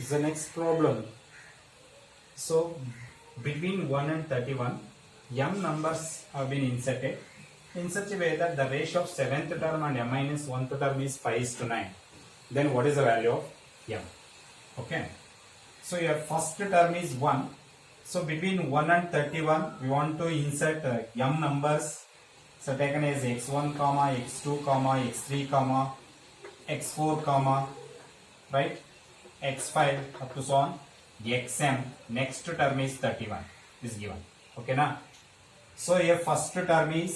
is the next problem. So between 1 and 31, m numbers have been inserted in such a way that the ratio of 7th term and m minus 1th term is 5:9. Then what is the value of m? Okay. So your first term is 1. So between 1 and 31, we want to insert m numbers. So taken as x1, x2, x3, x4, right? x5 up to so on. xm next term is 31 is given. Okay na? So your first term is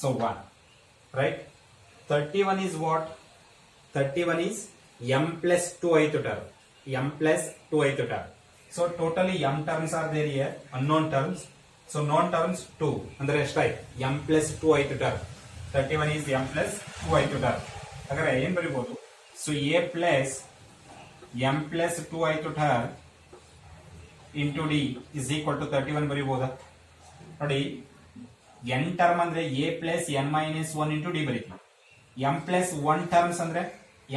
1, right? 31 is what? 31 is m plus 2th term. M plus 2th term. So totally m terms are there here, unknown terms. So known terms 2. And the rest right, m plus 2th term. 31 is m plus 2th term. Agare ಏನು ಬರಿಬಹುದು? So a plus m plus 2th term into d is equal to 31 ಬರಿಬಹುದಾ? ನೋಡಿ n term ಅಂದ್ರೆ a plus n minus 1 into d ಬರಿತೀವಿ. m plus 1 terms ಅಂದ್ರೆ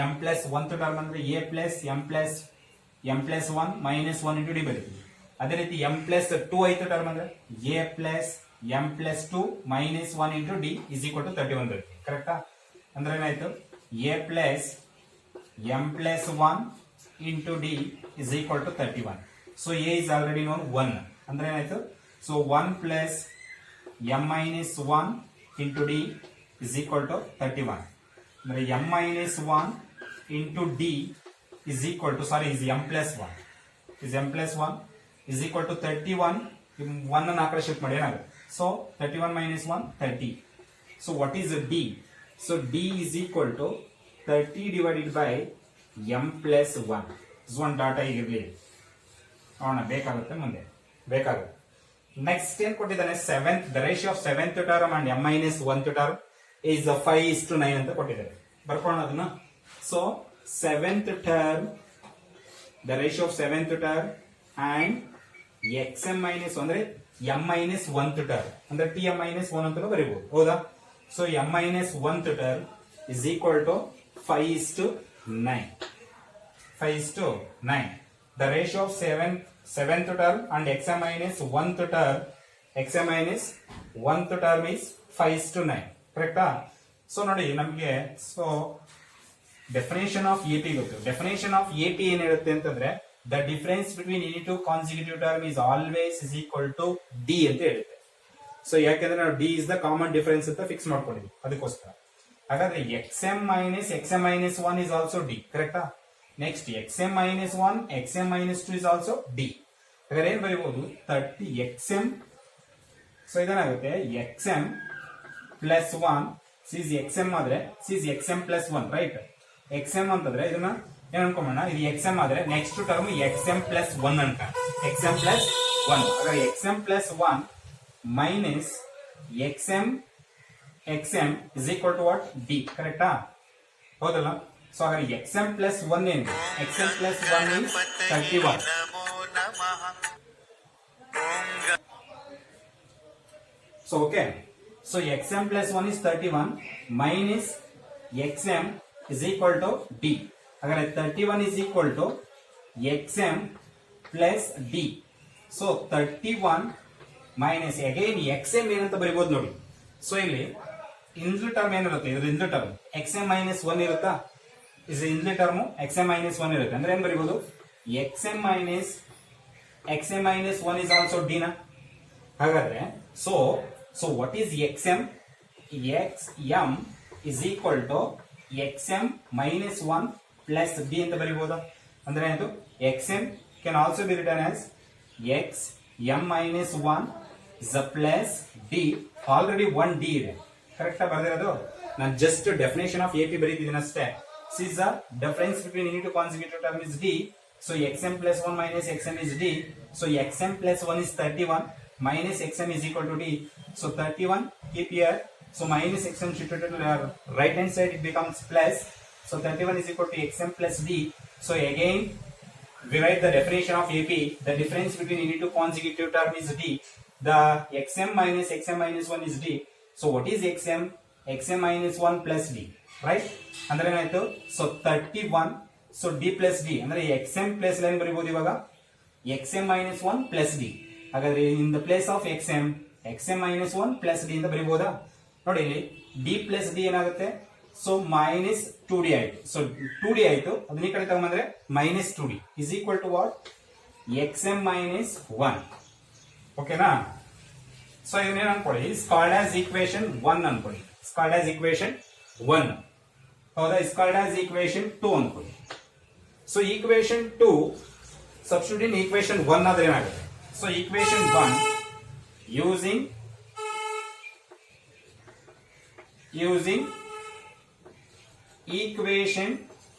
m plus 1th term ಅಂದ್ರೆ a plus m plus 1 minus 1 into d ಬರಿತೀವಿ. ಅದೇ ರೀತಿ m plus 2th term ಅಂದ್ರೆ a plus m plus 2 minus 1 into d is equal to 31 ಬರಿತೀವಿ. ಕರೆಕ್ಟಾ? ಅಂದ್ರೆ ಏನಾಯ್ತು? a plus m plus 1 into d is equal to 31. So a is already known 1. ಅಂದ್ರೆ ಏನಾಯ್ತು? So 1 plus m minus 1 into d is equal to 31. ಅಂದ್ರೆ m minus 1 into d is equal to, sorry, is m plus 1. Is m plus 1 is equal to 31. 1 ಅನ್ನು ಆ ಕಡೆ shift ಮಾಡಿ ಏನಾಗುತ್ತೆ? So 31 minus 1, 30. So what is d? So d is equal to 30 divided by m plus 1. This one data ಇರಲಿ. ಅವನ ಬೇಕಾಗುತ್ತೆ ಮುಂದೆ ಬೇಕಾಗುತ್ತೆ. ನೆಕ್ಸ್ಟ್ ಏನು ಕೊಟ್ಟಿದ್ದಾನೆ? 7th, the ratio of 7th term and m minus 1th term is 5:9 ಅಂತ ಕೊಟ್ಟಿದ್ದಾರೆ. ಬರ್ಕೊಳ್ಳೋಣ ಅದನ್ನ. So 7th term, the ratio of 7th term and xm minus ಅಂದ್ರೆ m minus 1th term ಅಂದ್ರೆ tm minus 1 ಅಂತ ಬರೀಬಹುದು. ಹೌದಾ? So m minus 1th term is equal to 5:9. 5:9. The ratio of 7th term and xm minus 1th term is 5:9. ಕರೆಕ್ಟಾ? So ನೋಡಿ ನಮಗೆ definition of A P ಗೊತ್ತು. Definition of A P ಏನ್ ಹೇಳುತ್ತೆ ಅಂತಂದ್ರೆ the difference between any two consecutive term is always is equal to D ಅಂತ ಹೇಳುತ್ತೆ. So ಯಾಕೆಂದ್ರೆ ನಾವು D is the common difference ಅಂತ ಫಿಕ್ಸ್ ಮಾಡ್ಕೊಂಡಿದ್ವಿ ಅದಕ್ಕೋಸ್ಕರ. ಹಾಗಾದ್ರೆ xm minus 1 is also d. ಕರೆಕ್ಟಾ? Next xm minus 1, xm minus 2 is also d. ಹಾಗಾದ್ರೆ ಏನ್ ಬರೀಬಹುದು? 30 xm. So ಇದೇನಾಗುತ್ತೆ? xm plus 1 is xm ಆದ್ರೆ is xm plus 1, right? xm ಅಂತಂದ್ರೆ ಇದನ್ನ ಏನ್ ಅನ್ಕೊಂಬೋಣ? ಇದು xm ಆದ್ರೆ ನೆಕ್ಸ್ಟ್ ಟರ್ಮ್ xm plus 1 ಅಂತ. xm plus 1. ಹಾಗಾದ್ರೆ xm plus 1 minus xm is equal to what? d. ಕರೆಕ್ಟಾ? ಹೌದಲ್ಲ? ಸೊ ಹಾಗಾದ್ರೆ xm plus 1 ಏನಿದೆ? xm plus 1 is 31. So okay. So xm plus 1 is 31 minus xm is equal to d. ಹಾಗಾದ್ರೆ 31 is equal to xm plus d. So 31 minus again xm ಏನಂತ ಬರೀಬಹುದು ನೋಡಿ. So ಇಲ್ಲಿ ಇನ್ಲಿ term ಏನಿರುತ್ತೆ? ಇದು ಇನ್ಲಿ ಟರ್ಮ್ xm minus 1 ಇರುತ್ತಾ? ಇದು ಇನ್ಲಿ term xm minus 1 ಇರುತ್ತೆ. ಅಂದ್ರೆ ಏನ್ ಬರೀಬಹುದು? xm minus 1 is also d ನ. ಹಾಗಾದ್ರೆ so what is xm? xm is equal to xm minus 1 plus d ಅಂತ ಬರೀಬಹುದಾ? ಅಂದ್ರೆ ಇದು xm can also be written as xm minus 1 is a plus d. Already 1 d ಇದೆ. ಕರೆಕ್ಟಾ ಬರ್ದಿರೋದು? ನಾನು just definition of A P ಬರೀತಿದ್ದೀನಿ ಅಷ್ಟೇ. is the difference between any two consecutive term is d. So xm plus 1 minus xm is d. So xm plus 1 is 31 minus xm is equal to d. So 31 keep here. So minus xm shifted to the right hand side, it becomes plus. So 31 is equal to xm plus d. So again we write the definition of AP. The difference between any two consecutive term is d. The xm minus 1 is d. So what is xm? xm minus 1 plus d. Right? ಅಂದ್ರೆ ಏನಾಯ್ತು? So 31 so D plus D ಅಂದ್ರೆ X M plus line ಬರೀಬಹುದು ಇವಾಗ X M minus one plus D. ಹಾಗಾದ್ರೆ in the place of X M minus one plus D ಅಂತ ಬರೀಬಹುದಾ? ನೋಡಿ ಇಲ್ಲಿ ಡಿ ಪ್ಲಸ್ ಡಿ ಏನಾಗುತ್ತೆ, ಸೊ ಮೈನಸ್ ಟು ಡಿ ಆಯ್ತು. ಸೊ ಟು ಡಿ ಆಯ್ತು, ಅದನ್ನ ಈ ಕಡೆ ತಗೊಂಡ್ಬಂದ್ರೆ minus two D is equal to what, X M minus one. ಓಕೆನಾ? ಸೊ ಇದನ್ನೇನು ಅನ್ಕೊಳ್ಳಿ, ಇಸ್ ಕಾಲ್ಡ್ ಆಸ್ ಈಕ್ವೇಶನ್ 1 ಅನ್ಕೊಳ್ಳಿ. Is called as equation 1. ಹೌದಾ? ಇಸ್ ಕಾಲ್ಡ್ ಆಸ್ ಈಕ್ವೇಶನ್ 2 ಅನ್ಕೊಳ್ಳಿ. ಸೊ ಈಕ್ವೇಶನ್ 2 ಸಬ್ಸ್ಟಿಟ್ಯೂಟ್ ಇನ್ ಈಕ್ವೇಶನ್ 1 ಆದ್ರೆ ಏನಾಗುತ್ತೆ? So equation 1 using equation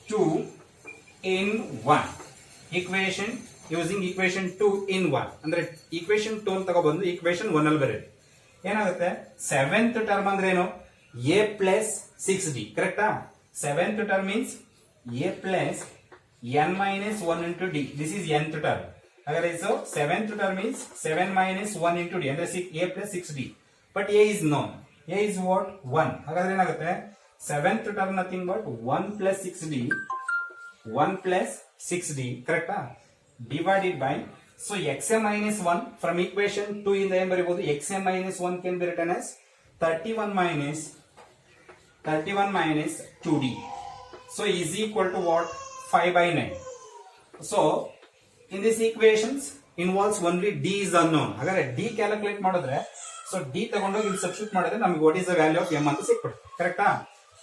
2 in 1. equation using equation 2 in 1 ಅಂದ್ರೆ equation 2 ಅಂತ ತಗೊಬಂದು equation 1 ಅಲ್ಲಿ ಬರೆಯಿರಿ. ಏನಾಗುತ್ತೆ, 7th ಟರ್ಮ್ ಅಂದ್ರೆ ಏನು, a plus 6d. ಕರೆಕ್ಟಾ? 7th term means a plus n minus 1 into d. this is nth term. ಹಾಗಾದ್ರೆ so 7th term means 7 minus 1 into d ಅಂದ್ರೆ a plus 6d. but a is known. a is what, 1. ಹಾಗಾದ್ರೆ ಏನಾಗುತ್ತೆ, 7th term nothing but 1 plus 6d, 1 plus 6d. ಕರೆಕ್ಟಾ? divided by, so xm minus 1 from equation 2 ಇಂದ ಏನ್ ಬರೀಬಹುದು, xm minus 1 can be written as 31 minus 2d. so is equal to what, 5 by 9. so in this equations involves only d is unknown. ಹಾಗಾದ್ರೆ d calculate ಮಾಡಿದ್ರೆ, so d ತಗೊಂಡೋಗಿ ಇಲ್ಲಿ substitute ಮಾಡಿದ್ರೆ ನಮಗೆ what is the value of m ಅಂತ ಸಿಕ್ಬಿಡುತ್ತೆ. ಕರೆಕ್ಟಾ?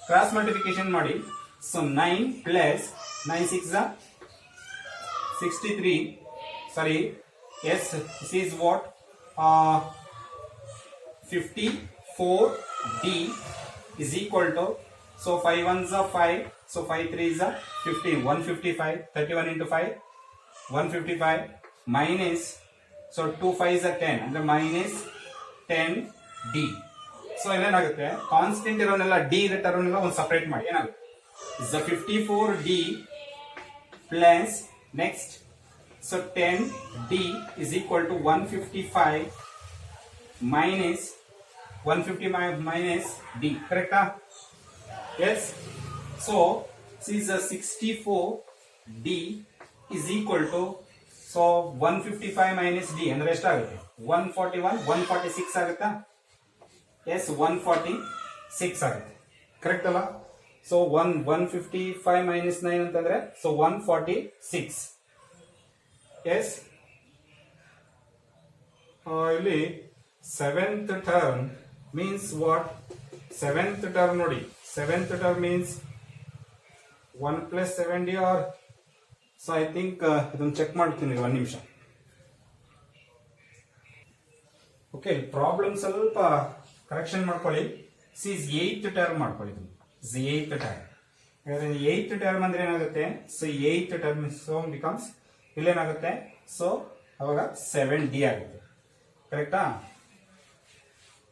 Cross multiplication ಮಾಡಿ. So 9 plus 9 6 63, sorry yes, this is what, 54d is equal to, so 5 1s are 5, so 5 3s are 15, 155, 31 into 5 155 minus, so 2 5s are 10 ಅಂದ್ರೆ minus 10d. So ಏನಾಗುತ್ತೆ, constant ಇರೋನೆಲ್ಲ D ಇರೋ ಟರ್ಮ್ನೆಲ್ಲ ಒಂದು separate ಮಾಡಿ. ಏನಾಗುತ್ತೆ, is 54d plus next, so 10d is equal to 155 minus 155 minus d. ಕರೆಕ್ಟಾ? yes. so this is 64d is equal to, so 155 minus d ಅಂದ್ರೆ ಎಷ್ಟಾಗುತ್ತೆ, 141 146 ಆಗುತ್ತಾ? yes, 146 ಆಗುತ್ತೆ. ಕರೆಕ್ಟ್ ಅಲ್ಲ? ಸೊ 155 minus 9 ಅಂತಂದ್ರೆ ಸೊ 146. yes. ಇಲ್ಲಿ 7th term means what, 7th term ನೋಡಿ, 7th term means 1 plus 7d or, so I think ಇದನ್ನು check ಮಾಡ್ತೀನಿ, 1 ನಿಮಿಷ. ಓಕೆ, ಪ್ರಾಬ್ಲಮ್ ಸ್ವಲ್ಪ ಕರೆಕ್ಷನ್ ಮಾಡ್ಕೊಳ್ಳಿ. ಸಿಸ್ 8th ಟರ್ಮ್ ಮಾಡ್ಕೊಳ್ಳಿ. ಇದು 8th ಟರ್ಮ್. 8th ಟರ್ಮ್ ಅಂದ್ರೆ ಏನಾಗುತ್ತೆ, so 8th term so becomes ಇಲ್ಲೇನಾಗುತ್ತೆ, ಸೊ ಅವಾಗ 7d ಆಗುತ್ತೆ. ಕರೆಕ್ಟಾ?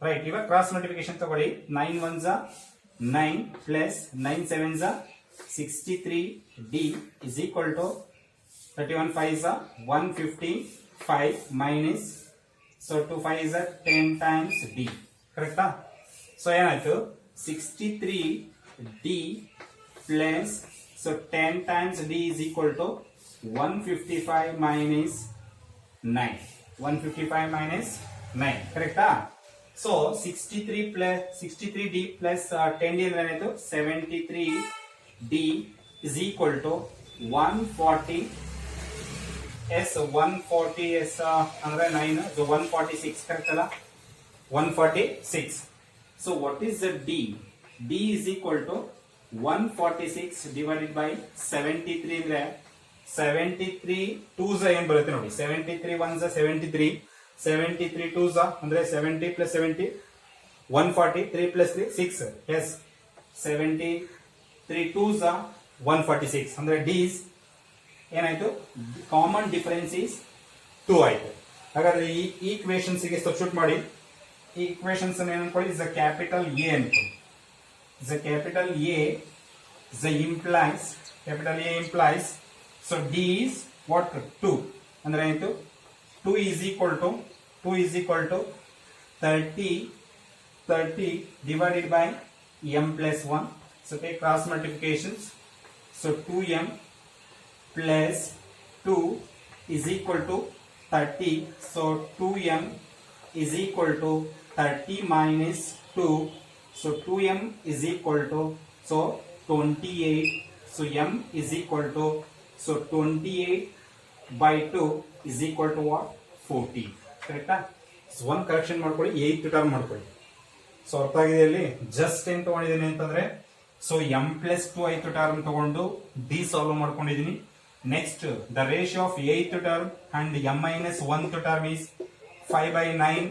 ರೈಟ್. ಇವಾಗ ಕ್ರಾಸ್ ಮಲ್ಟಿಪ್ಲಿಕೇಶನ್ ತಗೊಳ್ಳಿ. 9 1s are 9 plus 9 7s are 63d is equal to 31 5s are 155 minus, so 2 5s are 10 times d. ಕರೆಕ್ಟಾ? So ಏನಾಯ್ತು, 63d plus, so 10 times d is equal to 155 minus 9. 155 minus 9. ಕರೆಕ್ಟಾ? So 63d plus 10d ಅಂದ್ರೆ ಏನಾಯ್ತು, 73d is equal to 140 s 140 s ಅಂದ್ರೆ 9, so 146. Correct ಅಲ್ಲ? 146. so what is the d? d is equal to 146 divided by 73 ಅಂದ್ರೆ 73 2s ಏನ್ ಬರುತ್ತೆ ನೋಡಿ, 73 1s 73, 73 2s ಅಂದ್ರೆ 70 plus 70 140, 3 plus 3 6. yes, 73 2s 146 ಅಂದ್ರೆ d is ಏನಾಯ್ತು, ಕಾಮನ್ ಡಿಫರೆನ್ಸ್ ಇಸ್ 2 ಆಯ್ತು. ಹಾಗಾದ್ರೆ ಈ ಈಕ್ವೇಷನ್ಸ್ ಗೆ ಸಬ್ಸ್ಟಿಟ್ಯೂಟ್ ಮಾಡಿ. ಈ ಈಕ್ವೇಷನ್ಸ್ ಅನ್ನು ಏನಂಕೊಳ್ಳಿ, ಇಸ್ ಅ ಕ್ಯಾಪಿಟಲ್ ಎ ಅನ್ಕೊಳ್ಳಿ. Is a capital A, is a implies, capital A implies, so D is what, 2 ಅಂದ್ರೆ ಆಯ್ತು 2 is equal to 30 divided by m plus 1. so take cross multiplications, so 2m plus 2 is equal to 30. So 2m is equal to 30 minus 2. So 2m is equal to 28. So m is equal to 28 by 2 is equal to what? 40. ಕರೆಕ್ಟಾ? One correction ಮಾಡ್ಕೊಳ್ಳಿ, 8th term ಮಾಡ್ಕೊಳ್ಳಿ. So ಅರ್ಥ ಆಗಿದೆ ಇಲ್ಲಿ. Just ಏನ್ ತಗೊಂಡಿದ್ದೀನಿ ಅಂತಂದ್ರೆ so m plus 2 8th term ತಗೊಂಡು d ಸಾಲ್ವ್ ಮಾಡ್ಕೊಂಡಿದ್ದೀನಿ. Next the ratio of 8th term and m minus 1th term is 5/9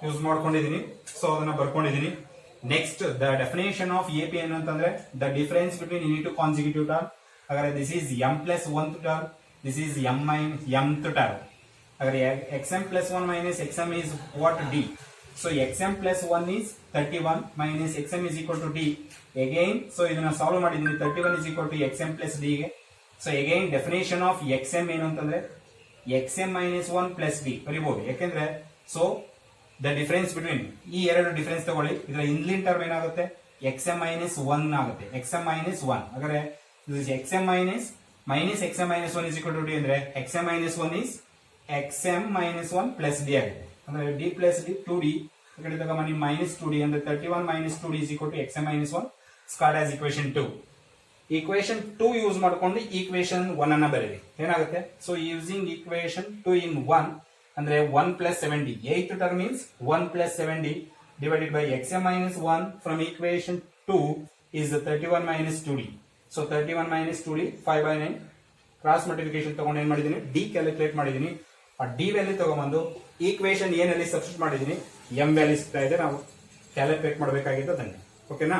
use ಮಾಡ್ಕೊಂಡಿದ್ದೀನಿ. ಸೊ ಅದನ್ನ ಬರ್ಕೊಂಡಿದ್ದೀನಿ. Next the definition of A P ಏನಂತಂದ್ರೆ the difference between any two consecutive term. ಹಾಗಾದ್ರೆ this is m plus 1th term, this is mth term. ಹಾಗಾದ್ರೆ xm plus 1 minus xm is what? d. So xm plus 1 is 31 minus xm is equal to d. Again, so ಇದನ್ನ solve ಮಾಡಿದ್ದೀನಿ. 31 is equal to xm plus d ಗೆ. So again definition of xm ಏನು ಅಂತಂದ್ರೆ xm minus 1 plus d ಬರಿಬಹುದು. ಯಾಕೆಂದ್ರೆ so the difference between ಈ ಎರಡು difference ತಗೊಳ್ಳಿ. ಇದರ ಇನ್ಲಿನ್ ಟರ್ಮ್ ಏನಾಗುತ್ತೆ? xm minus 1 ಆಗುತ್ತೆ. xm minus 1 ಹಾಗಾದ್ರೆ xm minus xm minus 1 is equal to d ಅಂದ್ರೆ xm minus 1 is xm minus 1 plus d ಆಗುತ್ತೆ. ಅಂದ್ರೆ d plus d 2d ಈ ಕಡೆ ತಗೊಂಡು minus 2d ಅಂದ್ರೆ 31 minus 2d is equal to xm minus 1 squared as equation 2. equation 2 use ಮಾಡ್ಕೊಂಡು equation 1 ಅನ್ನ ಬರೀರಿ. ಏನಾಗುತ್ತೆ? ಸೊ ಯೂಸಿಂಗ್ equation 2 in 1 ಅಂದ್ರೆ 1 plus 7d. 8th term means 1 plus 7d divided by xm minus 1 from equation 2 is 31 minus 2d. So 31 minus 2d 5/9 cross multiplication ತಗೊಂಡು ಏನ್ ಮಾಡಿದೀನಿ? d calculate ಮಾಡಿದೀನಿ. ಆ d ವ್ಯಾಲ್ಯೂ ತಗೊಂಡ್ಬಂದು ಈಕ್ವೇಶನ್ ಏನಲ್ಲಿ ಸಬ್ಸ್ಟಿಟ್ಯೂಟ್ ಮಾಡಿದೀನಿ. m value ಸಿಗ್ತಾ ಇದೆ, ನಾವು ಕ್ಯಾಲ್ಕುಲೇಟ್ ಮಾಡಬೇಕಾಗಿದ್ದು ಅದನ್ನ. ಓಕೆನಾ?